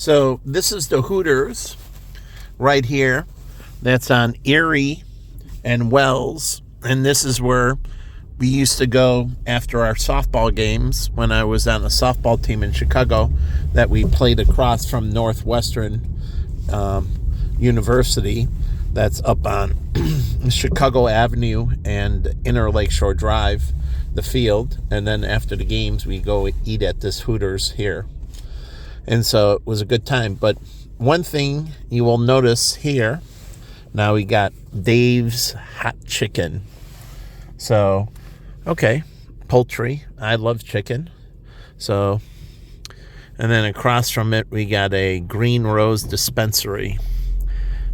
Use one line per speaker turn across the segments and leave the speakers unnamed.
So this is the Hooters right here. That's on Erie and Wells. And this is where we used to go after our softball games when I was on a softball team in Chicago that we played across from Northwestern University. That's up on Chicago Avenue and Inner Lakeshore Drive, the field. And then after the games, we go eat at this Hooters here. And so it was a good time. But one thing you will notice here, now we got Dave's Hot Chicken. So, okay, poultry. I love chicken. So, and then across from it, we got a Green Rose Dispensary.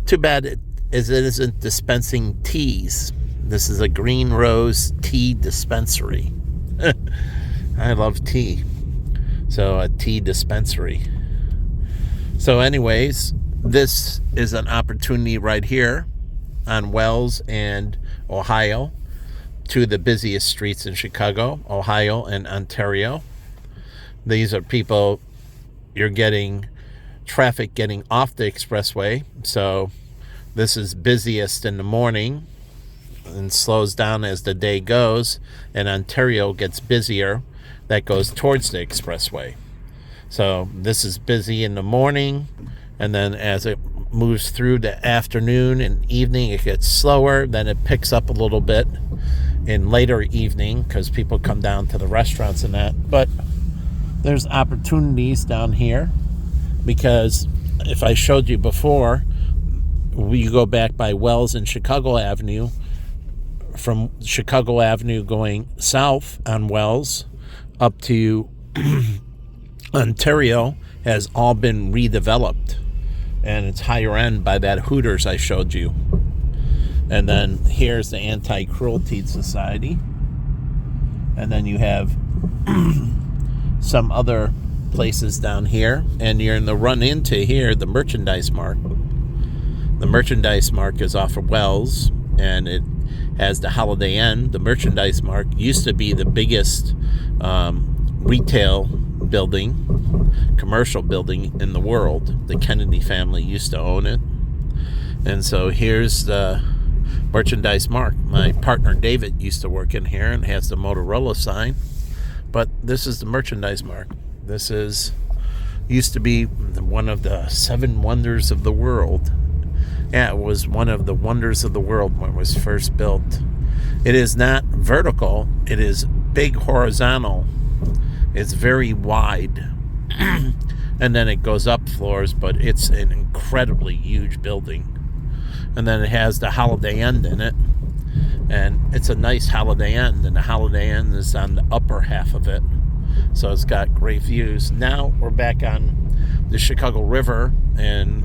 Too bad it isn't dispensing teas. This is a Green Rose Tea Dispensary. I love tea. So a tea dispensary. So anyways, this is an opportunity right here on Wells and Ohio, two of the busiest streets in Chicago, Ohio and Ontario. These are people, you're getting traffic getting off the expressway. So this is busiest in the morning and slows down as the day goes, and Ontario gets busier. That goes towards the expressway. So this is busy in the morning, and then as it moves through the afternoon and evening, it gets slower. Then it picks up a little bit in later evening because people come down to the restaurants and that. But there's opportunities down here because if I showed you before, you go back by Wells and Chicago Avenue, from Chicago Avenue going south on Wells up to Ontario has all been redeveloped, and it's higher end by that Hooters I showed you. And then here's the Anti-Cruelty Society, and then you have some other places down here, and you're in the run into here the Merchandise Mart. The Merchandise Mart is off of Wells, and it has the Holiday Inn. The Merchandise Mart used to be the biggest retail building, commercial building in the world. The Kennedy family used to own it. And so here's the Merchandise Mart. My partner David used to work in here and has the Motorola sign. But this is the Merchandise Mart. This used to be one of the 7 wonders of the world. Yeah, it was one of the wonders of the world when it was first built. It is not vertical. It is big horizontal. It's very wide. And then it goes up floors, but it's an incredibly huge building. And then it has the Holiday Inn in it. And it's a nice Holiday Inn. And the Holiday Inn is on the upper half of it. So it's got great views. Now we're back on the Chicago River, and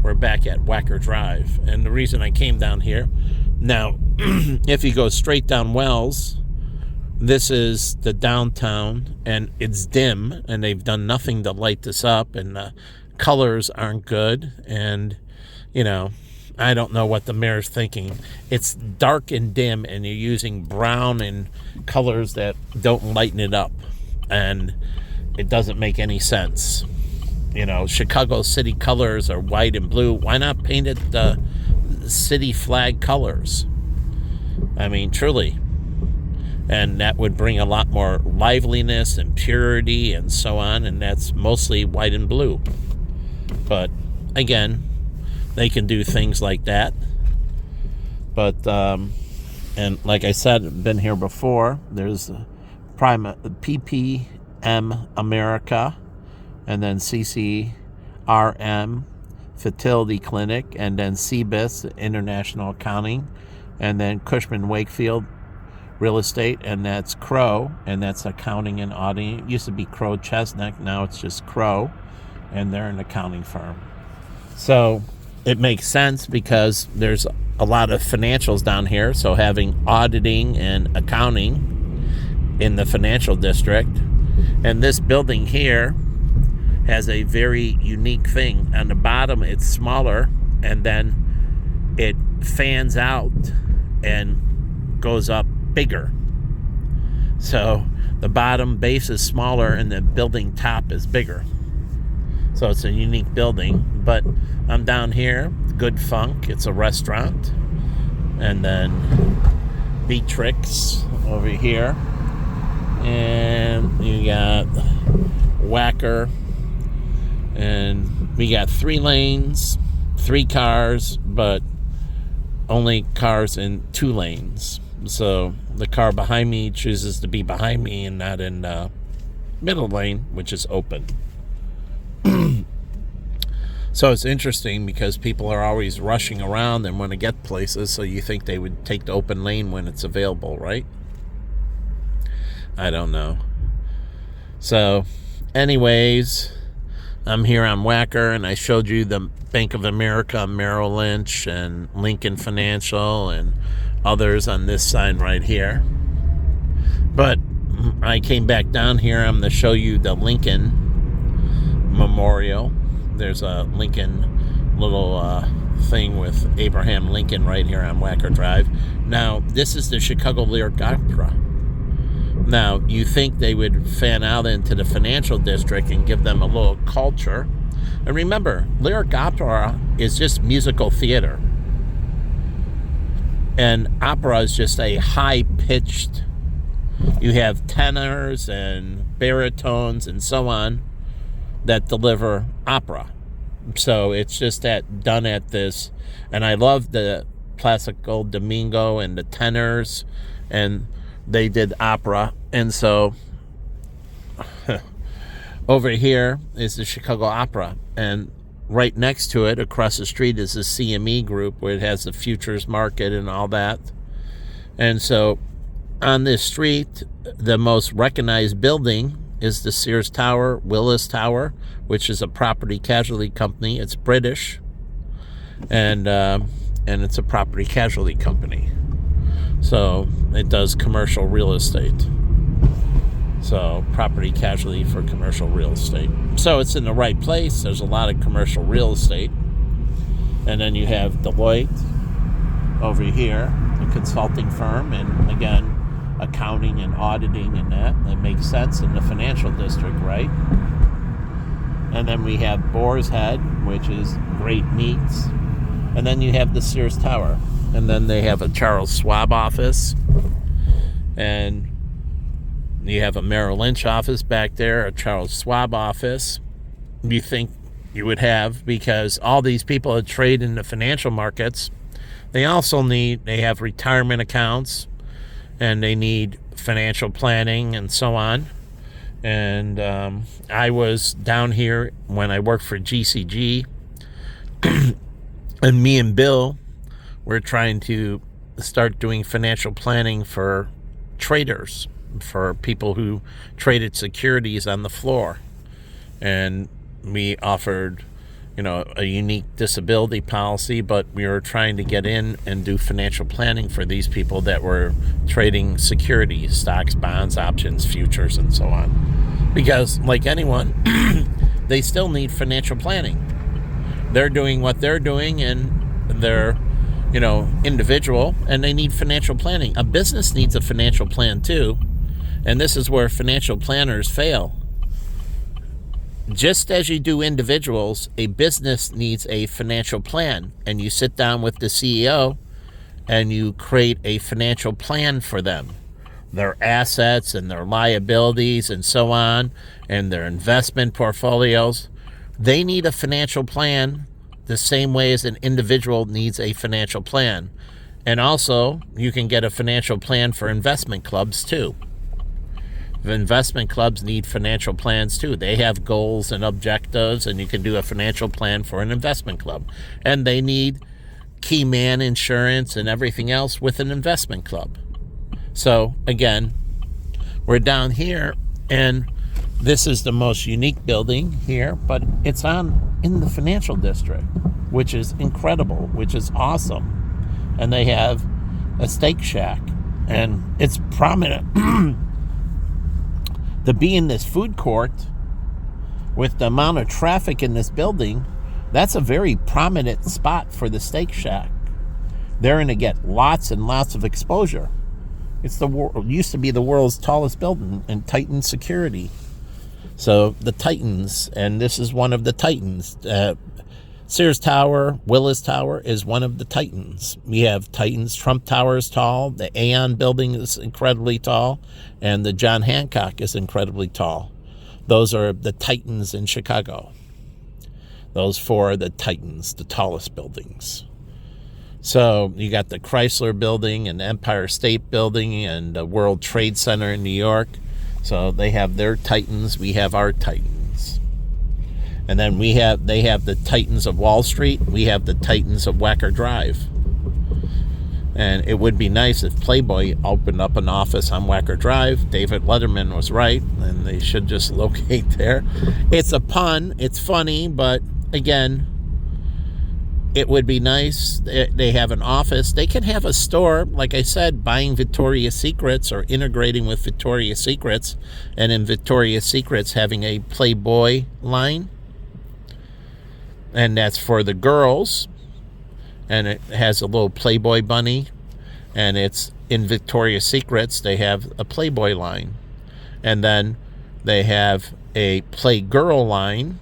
we're back at Wacker Drive. And the reason I came down here, now, if you go straight down Wells, this is the downtown, and it's dim, and they've done nothing to light this up, and the colors aren't good, and, you know, I don't know what the mayor's thinking. It's dark and dim, and you're using brown and colors that don't lighten it up, and it doesn't make any sense. You know, Chicago city colors are white and blue. Why not paint it the city flag colors? I mean, truly. And that would bring a lot more liveliness and purity and so on, and that's mostly white and blue. But, again, they can do things like that. But, and like I said, I've been here before. There's PPM America, and then CCRM, Fertility Clinic, and then CBIS, International Accounting, and then Cushman Wakefield Real Estate, and that's Crow, and that's accounting and auditing. It used to be Crow Chestnut, now it's just Crow, and they're an accounting firm. So it makes sense because there's a lot of financials down here, so having auditing and accounting in the financial district. And this building here has a very unique thing. On the bottom, it's smaller, and then it fans out and goes up bigger. So the bottom base is smaller, and the building top is bigger. So it's a unique building. But I'm down here, Good Funk. It's a restaurant. And then Beatrix over here. And you got Whacker. And we got 3 lanes, 3 cars, but only cars in 2 lanes. So the car behind me chooses to be behind me and not in middle lane, which is open. So it's interesting because people are always rushing around and want to get places, so you think they would take the open lane when it's available, right? I don't know. So anyways, I'm here on Whacker, and I showed you the Bank of America, Merrill Lynch, and Lincoln Financial, and others on this side right here. But I came back down here. I'm going to show you the Lincoln Memorial. There's a Lincoln little thing with Abraham Lincoln right here on Whacker Drive. Now, this is the Chicago Lyric Opera. Now, you think they would fan out into the financial district and give them a little culture. And remember, lyric opera is just musical theater. And opera is just a high-pitched, you have tenors and baritones and so on that deliver opera. So it's just that done at this. And I love the Placido Domingo and the tenors, and they did opera. And so over here is the Chicago Opera, and right next to it, across the street, is the CME Group, where it has the futures market and all that. And so on this street, the most recognized building is the Sears Tower, Willis Tower, which is a property casualty company. It's British, and it's a property casualty company. So it does commercial real estate. So property casualty for commercial real estate. So it's in the right place. There's a lot of commercial real estate. And then you have Deloitte over here, a consulting firm, and again, accounting and auditing and that. That makes sense in the financial district, right? And then we have Boar's Head, which is great meats. And then you have the Sears Tower. And then they have a Charles Schwab office. And you have a Merrill Lynch office back there, a Charles Schwab office. You think you would have, because all these people that trade in the financial markets, they have retirement accounts, and they need financial planning and so on. And I was down here when I worked for GCG, and me and Bill were trying to start doing financial planning for traders, for people who traded securities on the floor. And we offered, a unique disability policy, but we were trying to get in and do financial planning for these people that were trading securities, stocks, bonds, options, futures, and so on. Because, like anyone, they still need financial planning. They're doing what they're doing, and they're, individual, and they need financial planning. A business needs a financial plan too, and this is where financial planners fail. Just as you do individuals, a business needs a financial plan, and you sit down with the CEO and you create a financial plan for them, their assets and their liabilities and so on, and their investment portfolios. They need a financial plan the same way as an individual needs a financial plan. And also, you can get a financial plan for investment clubs too. The investment clubs need financial plans too. They have goals and objectives, and you can do a financial plan for an investment club. And they need key man insurance and everything else with an investment club. So again, we're down here, and this is the most unique building here, but it's in the financial district, which is incredible, which is awesome. And they have a steak shack, and it's prominent to be in this food court with the amount of traffic in this building. That's a very prominent spot for the steak shack. They're going to get lots and lots of exposure. It's used to be the world's tallest building and tightened security. So the Titans, and this is one of the Titans. Sears Tower, Willis Tower is one of the Titans. We have Titans. Trump Tower is tall. The Aon building is incredibly tall. And the John Hancock is incredibly tall. Those are the Titans in Chicago. Those four are the Titans, the tallest buildings. So you got the Chrysler Building and Empire State Building and the World Trade Center in New York. So they have their Titans. We have our Titans. And then they have the Titans of Wall Street. We have the Titans of Wacker Drive. And it would be nice if Playboy opened up an office on Wacker Drive. David Letterman was right, and they should just locate there. It's a pun. It's funny, but again, it would be nice. They have an office. They can have a store, like I said, buying Victoria's Secrets or integrating with Victoria's Secrets, and in Victoria's Secrets having a Playboy line. And that's for the girls. And it has a little Playboy bunny. And it's in Victoria's Secrets, they have a Playboy line. And then they have a Playgirl line,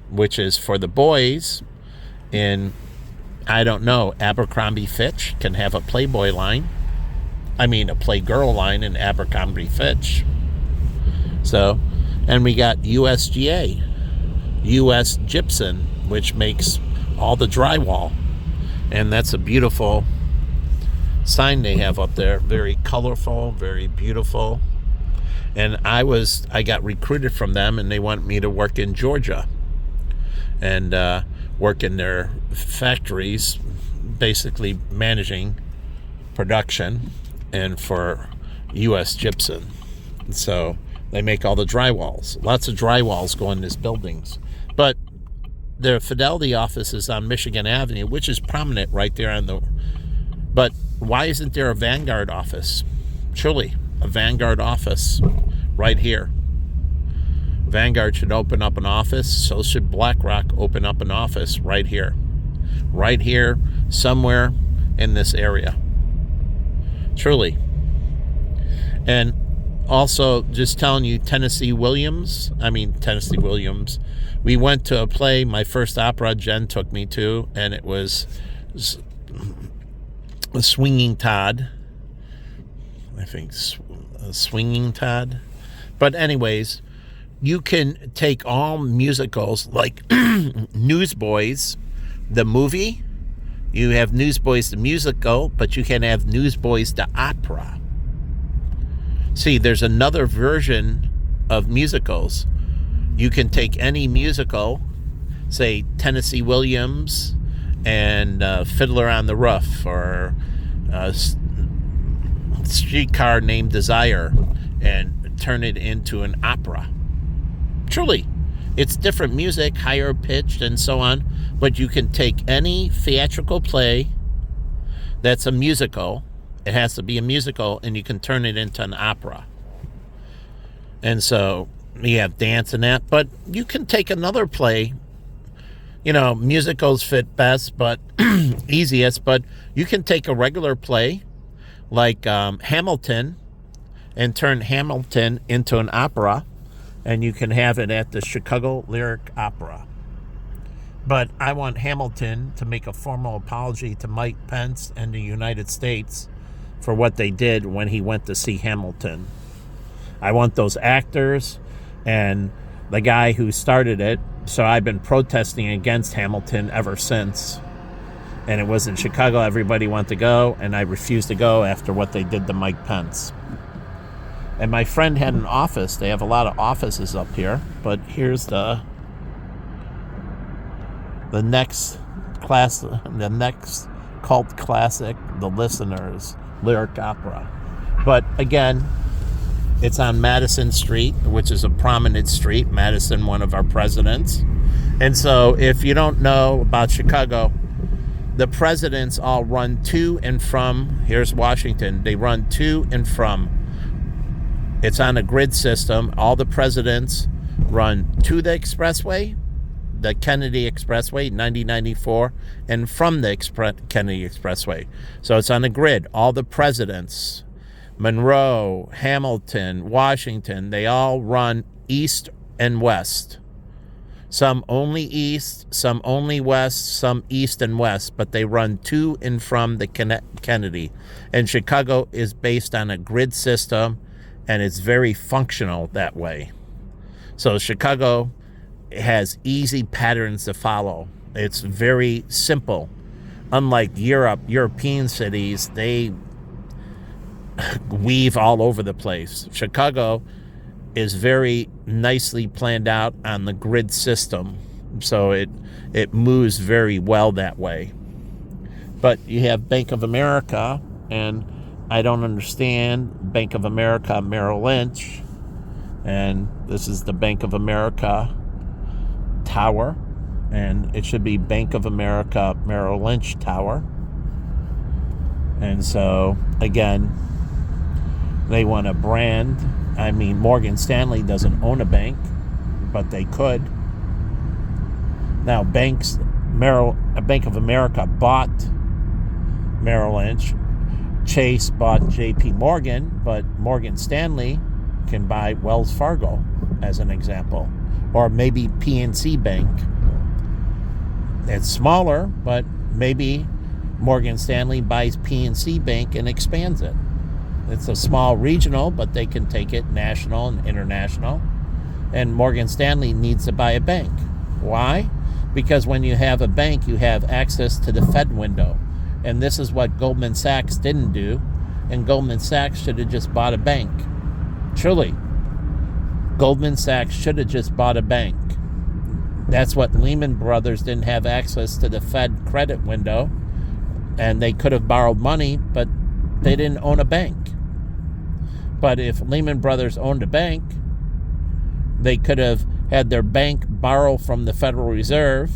which is for the boys. In, I don't know, Abercrombie Fitch can have a Playboy line. I mean, a Playgirl line in Abercrombie Fitch. So, and we got USGA, US Gypsum, which makes all the drywall. And that's a beautiful sign they have up there. Very colorful, very beautiful. And I got recruited from them, and they want me to work in Georgia and work in their factories, basically managing production and for US Gypsum. So they make all the drywalls. Lots of drywalls go in these buildings. But their Fidelity office is on Michigan Avenue, which is prominent right there on the... But why isn't there a Vanguard office? Surely, a Vanguard office right here. Vanguard should open up an office. So should BlackRock open up an office right here. Right here, somewhere in this area. Truly. And also, just telling you, Tennessee Williams. We went to a play, my first opera Jen took me to, and it was Swinging Todd. I think Swinging Todd. But anyways, you can take all musicals like Newsboys, the movie. You have Newsboys, the musical, but you can have Newsboys, the opera. See, there's another version of musicals. You can take any musical, say Tennessee Williams and Fiddler on the Roof, or Streetcar Named Desire, and turn it into an opera. Truly, it's different music, higher pitched and so on, but you can take any theatrical play that's a musical. It has to be a musical, and you can turn it into an opera. And so you have dance and that, but you can take another play. You know, musicals fit best, but easiest, but you can take a regular play like Hamilton and turn Hamilton into an opera, and you can have it at the Chicago Lyric Opera. But I want Hamilton to make a formal apology to Mike Pence and the United States for what they did when he went to see Hamilton. I want those actors and the guy who started it. So I've been protesting against Hamilton ever since. And it was in Chicago. Everybody wanted to go, and I refused to go after what they did to Mike Pence. And my friend had an office. They have a lot of offices up here. But here's the next cult classic, The Listeners, Lyric Opera. But again, it's on Madison Street, which is a prominent street. Madison, one of our presidents. And so if you don't know about Chicago, the presidents all run to and from, here's Washington, they run to and from. It's on a grid system. All the presidents run to the expressway, the Kennedy Expressway, 9094, and from the Kennedy Expressway. So it's on a grid. All the presidents, Monroe, Hamilton, Washington, they all run east and west. Some only east, some only west, some east and west, but they run to and from the Kennedy. And Chicago is based on a grid system, and it's very functional that way. So Chicago has easy patterns to follow. It's very simple. Unlike European cities, they weave all over the place. Chicago is very nicely planned out on the grid system, so it moves very well that way. But you have Bank of America, and I don't understand Bank of America Merrill Lynch, and this is the Bank of America Tower, and it should be Bank of America Merrill Lynch Tower. And so again, they want to brand. I mean, Morgan Stanley doesn't own a bank, but they could. Now, Bank of America bought Merrill Lynch. Chase bought J.P. Morgan, but Morgan Stanley can buy Wells Fargo, as an example, or maybe PNC Bank. It's smaller, but maybe Morgan Stanley buys PNC Bank and expands it. It's a small regional, but they can take it national and international. And Morgan Stanley needs to buy a bank. Why? Because when you have a bank, you have access to the Fed window. And this is what Goldman Sachs didn't do. And Goldman Sachs should have just bought a bank. Truly. Goldman Sachs should have just bought a bank. That's what Lehman Brothers didn't have access to the Fed credit window. And they could have borrowed money, but they didn't own a bank. But if Lehman Brothers owned a bank, they could have had their bank borrow from the Federal Reserve,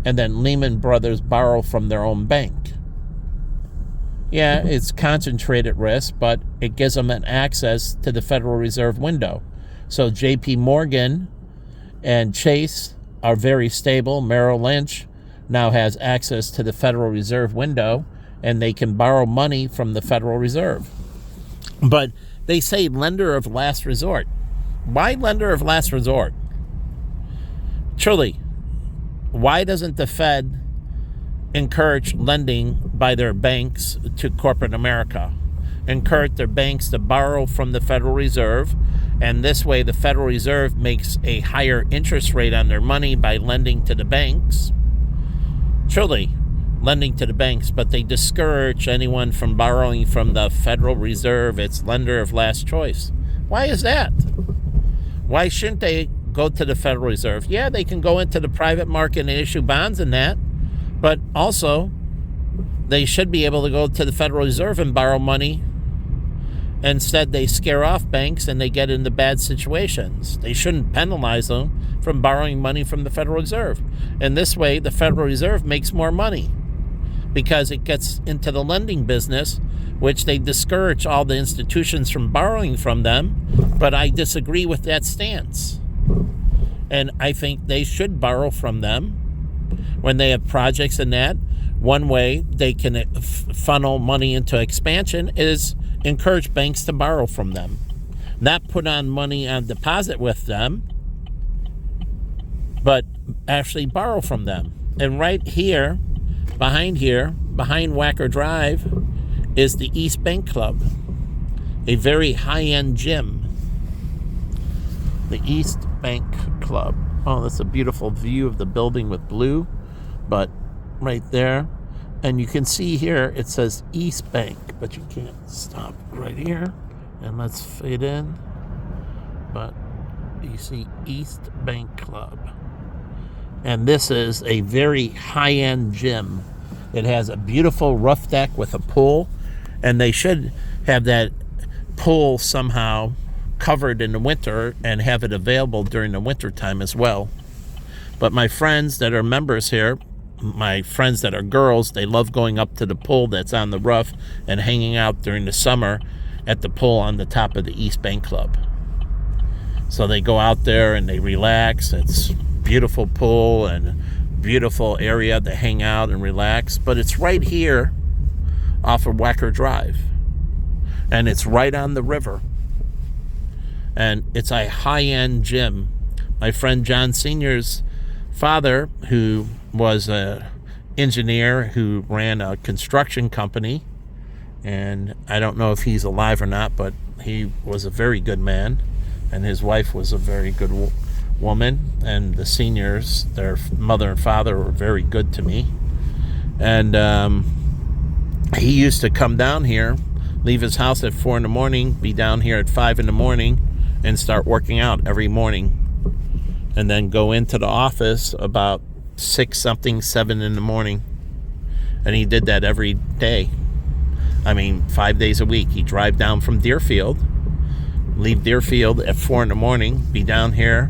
and then Lehman Brothers borrow from their own bank. Yeah, it's concentrated risk, but it gives them an access to the Federal Reserve window. So J.P. Morgan and Chase are very stable. Merrill Lynch now has access to the Federal Reserve window, and they can borrow money from the Federal Reserve. But they say lender of last resort. Why lender of last resort? Truly, why doesn't the Fed encourage lending by their banks to corporate America? Encourage their banks to borrow from the Federal Reserve, and this way the Federal Reserve makes a higher interest rate on their money by lending to the banks. Truly, lending to the banks, but they discourage anyone from borrowing from the Federal Reserve, its lender of last choice. Why is that? Why shouldn't they go to the Federal Reserve? Yeah, they can go into the private market and issue bonds and that, but also they should be able to go to the Federal Reserve and borrow money. Instead, they scare off banks and they get into bad situations. They shouldn't penalize them from borrowing money from the Federal Reserve. And this way, the Federal Reserve makes more money because it gets into the lending business, which they discourage all the institutions from borrowing from them. But I disagree with that stance. And I think they should borrow from them when they have projects and that. One way they can funnel money into expansion is encourage banks to borrow from them. Not put on money on deposit with them, but actually borrow from them. And right here, behind Wacker Drive, is the East Bank Club, a very high-end gym. The East Bank Club. Oh, that's a beautiful view of the building with blue, but right there. And you can see here, it says East Bank, but you can't stop right here. And let's fade in. But you see East Bank Club. And this is a very high-end gym. It has a beautiful roof deck with a pool. And they should have that pool somehow covered in the winter and have it available during the winter time as well. But my friends that are members here, my friends that are girls, they love going up to the pool that's on the roof and hanging out during the summer at the pool on the top of the East Bank Club. So they go out there and they relax. It's beautiful pool and beautiful area to hang out and relax. But it's right here off of Wacker Drive. And it's right on the river. And it's a high-end gym. my friend John Sr.'s father, who was a engineer who ran a construction company, and I don't know if he's alive or not, but he was a very good man, and his wife was a very good woman, and the Seniors, their mother and father, were very good to me. And he used to come down here, leave his house at 4 in the morning, be down here at 5 in the morning, and start working out every morning, and then go into the office about 7 in the morning. And he did that every day. 5 days a week. He'd drive down from Deerfield, leave Deerfield at 4 in the morning, be down here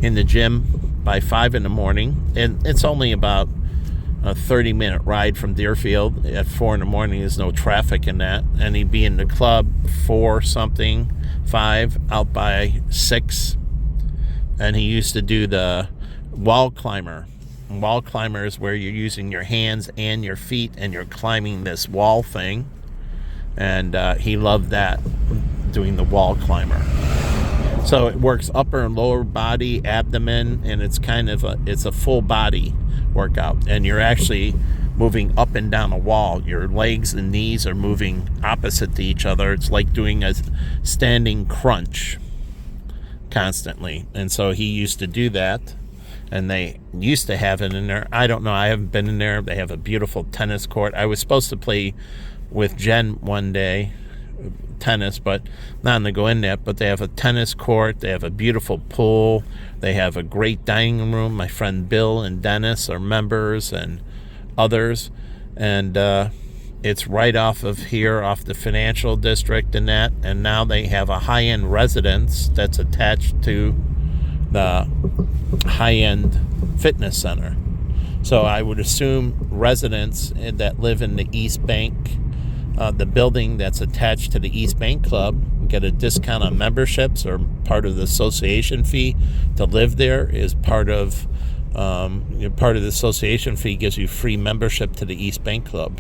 in the gym by 5 in the morning. And it's only about a 30-minute ride from Deerfield. At 4 in the morning, there's no traffic in that. And he'd be in the club 5, out by 6. And he used to do the wall climber. Wall climber is where you're using your hands and your feet and you're climbing this wall thing. And he loved that, doing the wall climber. So it works upper and lower body, abdomen, and it's a full body workout. And you're actually moving up and down a wall. Your legs and knees are moving opposite to each other. It's like doing a standing crunch constantly. And so he used to do that. And they used to have it in there. I don't know. I haven't been in there. They have a beautiful tennis court. I was supposed to play with Jen one day, tennis, but not going to go in there. But they have a tennis court. They have a beautiful pool. They have a great dining room. My friend Bill and Dennis are members, and others. And it's right off of here, off the financial district and that. And now they have a high-end residence that's attached to the high-end fitness center. So I would assume residents that live in the East Bank, the building that's attached to the East Bank Club, get a discount on memberships, or part of the association fee to live there is part of the association fee gives you free membership to the East Bank Club.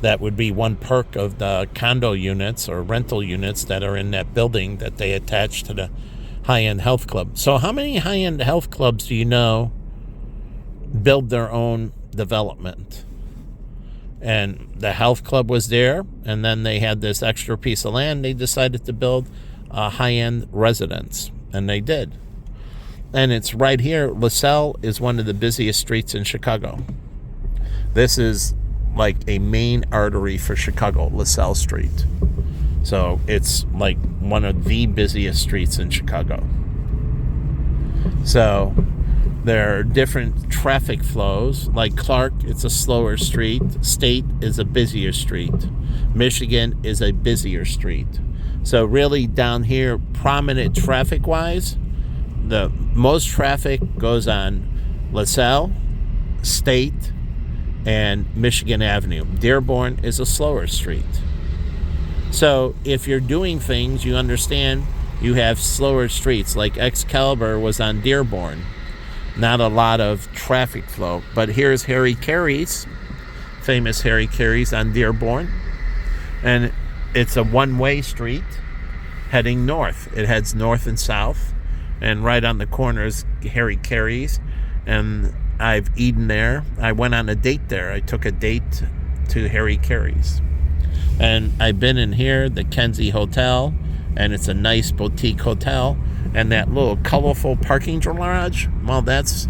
That would be one perk of the condo units or rental units that are in that building that they attach to the high-end health club. So how many high-end health clubs do you know build their own development? And the health club was there, and then they had this extra piece of land. They decided to build a high-end residence, and they did. And it's right here. LaSalle is one of the busiest streets in Chicago. This is like a main artery for Chicago, LaSalle Street. So it's like one of the busiest streets in Chicago. So there are different traffic flows. Like Clark, it's a slower street. State is a busier street. Michigan is a busier street. So really down here, prominent traffic-wise, the most traffic goes on LaSalle, State, and Michigan Avenue. Dearborn is a slower street. So if you're doing things, you understand you have slower streets. Like Excalibur was on Dearborn. Not a lot of traffic flow. But here's Harry Carey's, famous Harry Carey's on Dearborn. And it's a one-way street heading north. It heads north and south. And right on the corner is Harry Carey's. And I've eaten there. I went on a date there. I took a date to Harry Carey's. And I've been in here, the Kenzie Hotel, and it's a nice boutique hotel. And that little colorful parking garage, well, that's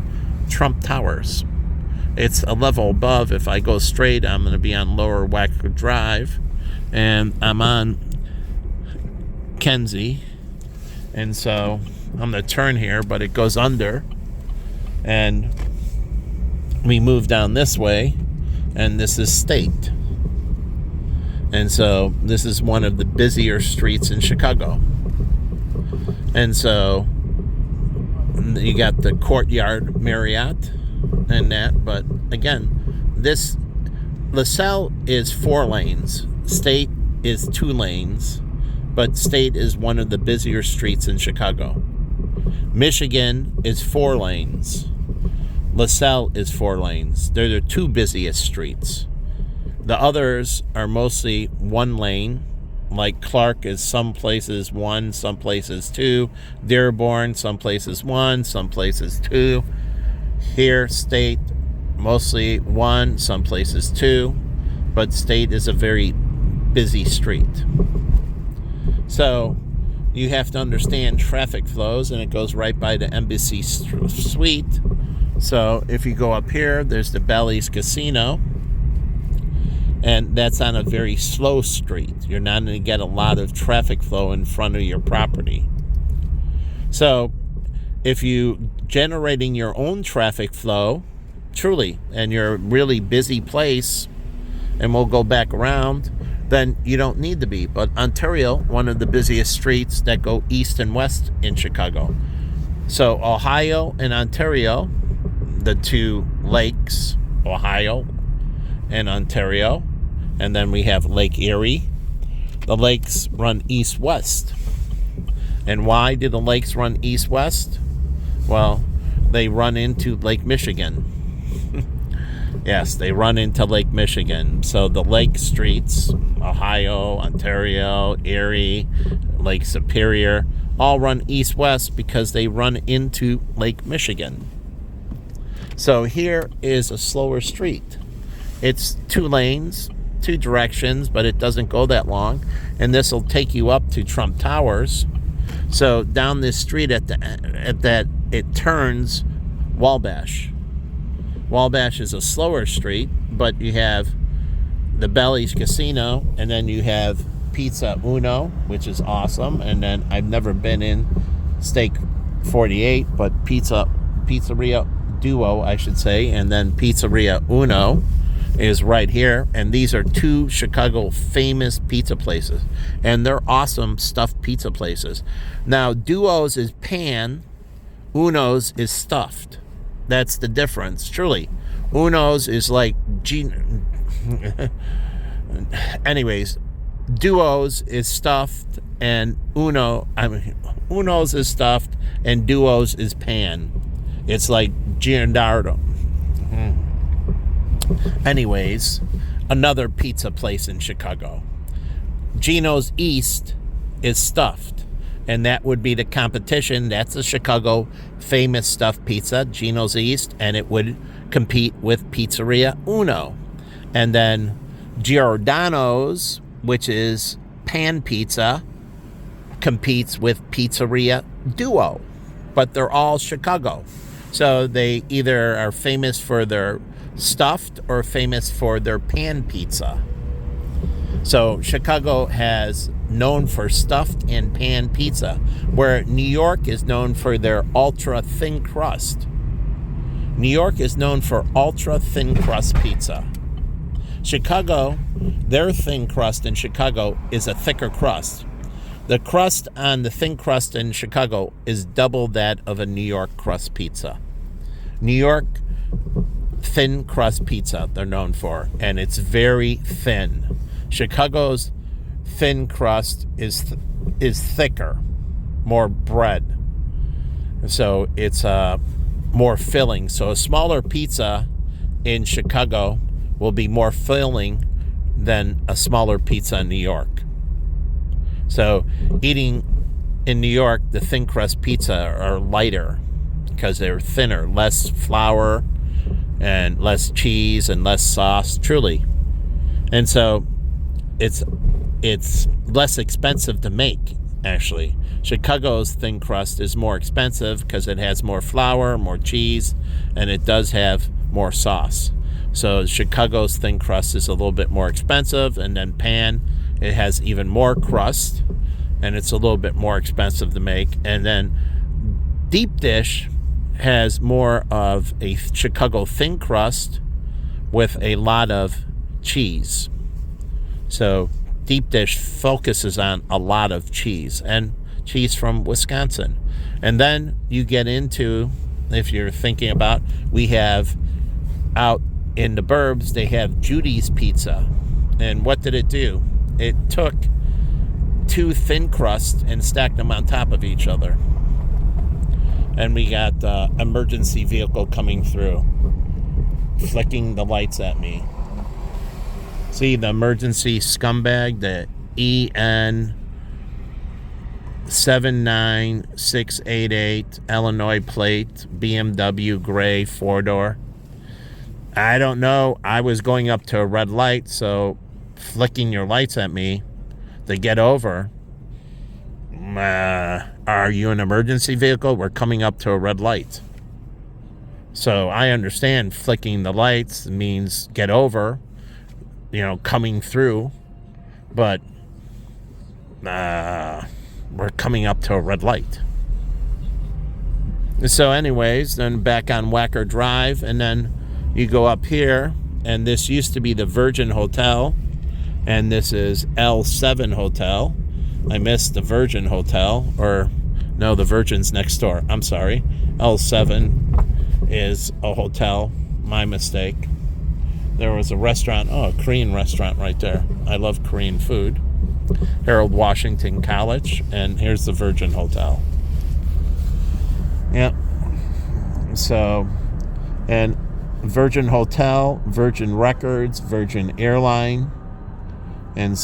Trump Towers. It's a level above. If I go straight, I'm going to be on Lower Wacker Drive. And I'm on Kenzie. And so I'm going to turn here, but it goes under. And we move down this way, and this is State. And so this is one of the busier streets in Chicago. And so you got the Courtyard Marriott and that. But again, this LaSalle is 4 lanes. State is 2 lanes. But State is one of the busier streets in Chicago. Michigan is 4 lanes. LaSalle is 4 lanes. They're the 2 busiest streets. The others are mostly 1 lane, like Clark is some places 1, some places 2. Dearborn, some places 1, some places 2. Here, State, mostly 1, some places 2. But State is a very busy street. So you have to understand traffic flows, and it goes right by the Embassy Suite. So if you go up here, there's the Bally's Casino, and that's on a very slow street. You're not going to get a lot of traffic flow in front of your property. So if you generating your own traffic flow, truly, and you're a really busy place, and we'll go back around, then you don't need to be. But Ontario, one of the busiest streets that go east and west in Chicago. So Ohio and Ontario, the two lakes, Ohio and Ontario, and then we have Lake Erie. The lakes run east-west. And why do the lakes run east-west? Well, they run into Lake Michigan. Yes, they run into Lake Michigan. So the lake streets, Ohio, Ontario, Erie, Lake Superior, all run east-west because they run into Lake Michigan. So here is a slower street. It's 2 lanes, 2 directions, but it doesn't go that long. And this will take you up to Trump Towers. So down this street at that it turns Wabash. Wabash is a slower street, but you have the Bally's Casino, and then you have Pizza Uno, which is awesome. And then I've never been in Steak 48, but Pizzeria Duo, I should say, and then Pizzeria Uno is right here. And these are 2 Chicago famous pizza places, and they're awesome stuffed pizza places. Now, Duo's is pan, Uno's is stuffed. That's the difference, truly. Uno's is like anyways, Duo's is stuffed, and Uno's is stuffed, and Duo's is pan. It's like Giandardo. Anyways, another pizza place in Chicago. Gino's East is stuffed, and that would be the competition. That's a Chicago famous stuffed pizza, Gino's East, and it would compete with Pizzeria Uno. And then Giordano's, which is pan pizza, competes with Pizzeria Duo, but they're all Chicago. So they either are famous for their stuffed or famous for their pan pizza. So Chicago has known for stuffed and pan pizza, where New York is known for their ultra thin crust. New York is known for ultra thin crust pizza. Chicago, their thin crust in Chicago is a thicker crust. The crust on the thin crust in Chicago is double that of a New York crust pizza. New York thin crust pizza they're known for, and it's very thin. Chicago's thin crust is thicker, more bread, so it's more filling. So a smaller pizza in Chicago will be more filling than a smaller pizza in New York. So eating in New York, the thin crust pizza are lighter because they're thinner, less flour and less cheese and less sauce, truly. And so it's less expensive to make, actually. Chicago's thin crust is more expensive because it has more flour, more cheese, and it does have more sauce. So Chicago's thin crust is a little bit more expensive, and then pan, it has even more crust, and it's a little bit more expensive to make. And then deep dish has more of a Chicago thin crust with a lot of cheese. So deep dish focuses on a lot of cheese, and cheese from Wisconsin. And then you get into, if you're thinking about, we have out in the burbs, they have Judy's Pizza. And what did it do? It took 2 thin crusts and stacked them on top of each other. And we got the emergency vehicle coming through, flicking the lights at me. See the emergency scumbag that EN 79688 Illinois plate, BMW gray 4-door. I don't know. I was going up to a red light, so flicking your lights at me to get over. Are you an emergency vehicle? We're coming up to a red light. So I understand flicking the lights means get over, coming through. But we're coming up to a red light. So anyways, then back on Wacker Drive, and then you go up here, and this used to be the Virgin Hotel, and this is L7 Hotel. I missed the Virgin Hotel, or no, the Virgin's next door. I'm sorry. L7 is a hotel. My mistake. There was a restaurant, a Korean restaurant right there. I love Korean food. Harold Washington College, and here's the Virgin Hotel. Yep. So, and Virgin Hotel, Virgin Records, Virgin Airline, and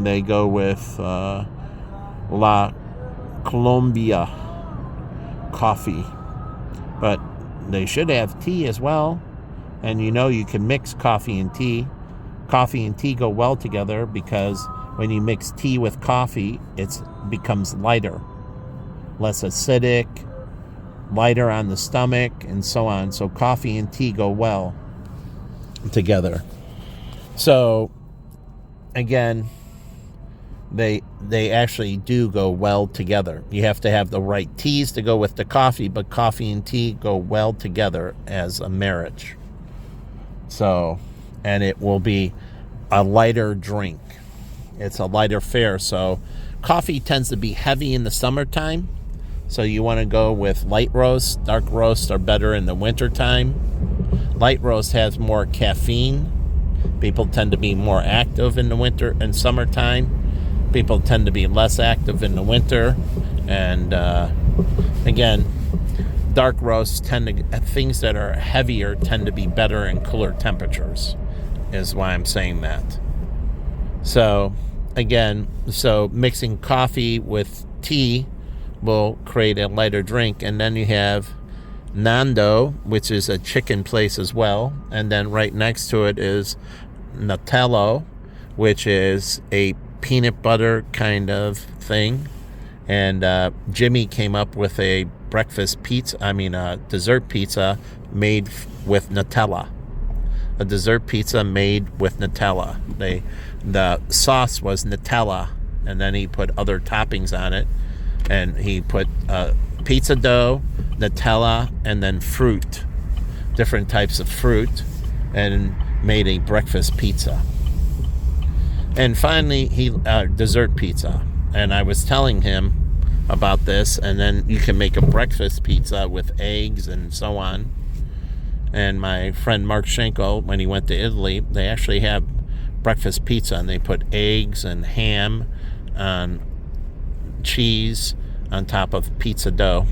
they go with La Colombia coffee, but they should have tea as well. And you can mix coffee and tea. Coffee and tea go well together because when you mix tea with coffee, it becomes lighter, less acidic, lighter on the stomach, and so on. So coffee and tea go well together. So again, they actually do go well together. You have to have the right teas to go with the coffee, but coffee and tea go well together as a marriage. So, and it will be a lighter drink. It's a lighter fare. So coffee tends to be heavy in the summertime. So you want to go with light roast. Dark roasts are better in the wintertime. Light roast has more caffeine. People tend to be more active in the winter and summertime. People tend to be less active in the winter. And again, dark roasts things that are heavier tend to be better in cooler temperatures, is why I'm saying that. So again, mixing coffee with tea will create a lighter drink. And then you have Nando, which is a chicken place as well. And then right next to it is Natello, which is a peanut butter kind of thing. And Jimmy came up with a dessert pizza made with Nutella. A dessert pizza made with Nutella. The sauce was Nutella, and then he put other toppings on it. And he put pizza dough, Nutella, and then fruit, different types of fruit, and made a breakfast pizza. And finally, dessert pizza. And I was telling him about this, and then you can make a breakfast pizza with eggs and so on. And my friend Mark Schenkel, when he went to Italy, they actually have breakfast pizza, and they put eggs and ham on cheese on top of pizza dough.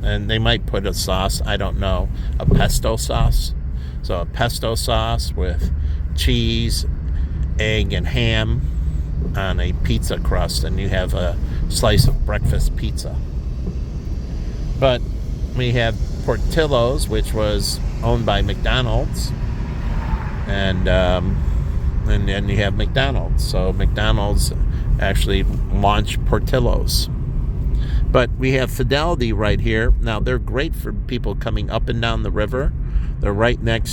And they might put a sauce, I don't know, a pesto sauce. So a pesto sauce with cheese, egg, and ham on a pizza crust, and you have a slice of breakfast pizza. But we have Portillo's, which was owned by McDonald's, and then you have McDonald's. So McDonald's actually launched Portillo's. But we have Fidelity right here. Now, they're great for people coming up and down the river. They're right next